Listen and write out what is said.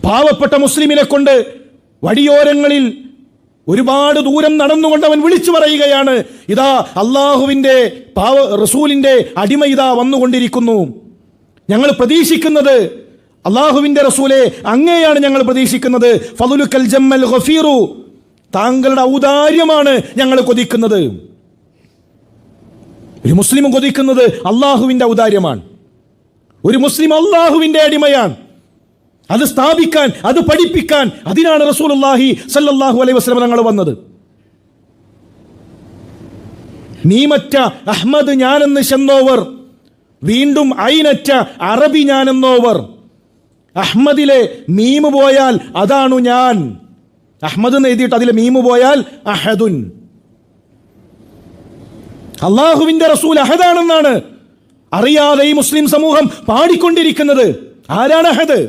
പാവപ്പെട്ട മുസ്ലിമിനെ കൊണ്ട് വഴിയോരങ്ങളിൽ ഒരുപാട് ദൂരം നടന്നുകൊണ്ട് അവൻ വിളിച്ചു പറയുകയാണ്, ഇതാ അള്ളാഹുവിൻ്റെ റസൂലിൻ്റെ അടിമ ഇതാ വന്നുകൊണ്ടിരിക്കുന്നു. ഞങ്ങൾ പ്രതീക്ഷിക്കുന്നത് അള്ളാഹുവിൻ്റെ റസൂലെ അങ്ങയെയാണ് ഞങ്ങൾ പ്രതീക്ഷിക്കുന്നത്. ഫളുലുക്കൽ ജമ്മൽ ഗഫീറു, താങ്കളുടെ ഔദാര്യമാണ് ഞങ്ങൾ കൊതിക്കുന്നത്. ഒരു മുസ്ലിം കൊതിക്കുന്നത് അള്ളാഹുവിൻ്റെ ഔദാര്യമാണ്. ഒരു മുസ്ലിം അള്ളാഹുവിൻ്റെ അടിമയാണ്. അത് സ്ഥാപിക്കാൻ, അത് പഠിപ്പിക്കാൻ, അതിനാണ് റസൂലുള്ളാഹി സ്വല്ലല്ലാഹു അലൈഹി വസല്ലം തങ്ങൾ വന്നത്. മീമറ്റ അഹ്മദ് ഞാനെന്ന് ചെന്നോവർ, വീണ്ടും ഐനറ്റ അറബി ഞാനെന്നോവർ. അഹ്മദിലെ മീമ് പോയാൽ അതാണു ഞാൻ. അഹ്മദ് എന്ന് എഴുതിയിട്ട് അതിലെ മീമ് പോയാൽ അഹദുൻ. അള്ളാഹുവിന്റെ റസൂൽ അഹദാണെന്നാണ് അറിയാതെ ഈ മുസ്ലിം സമൂഹം പാടിക്കൊണ്ടിരിക്കുന്നത്. ആരാണ് അഹദ്?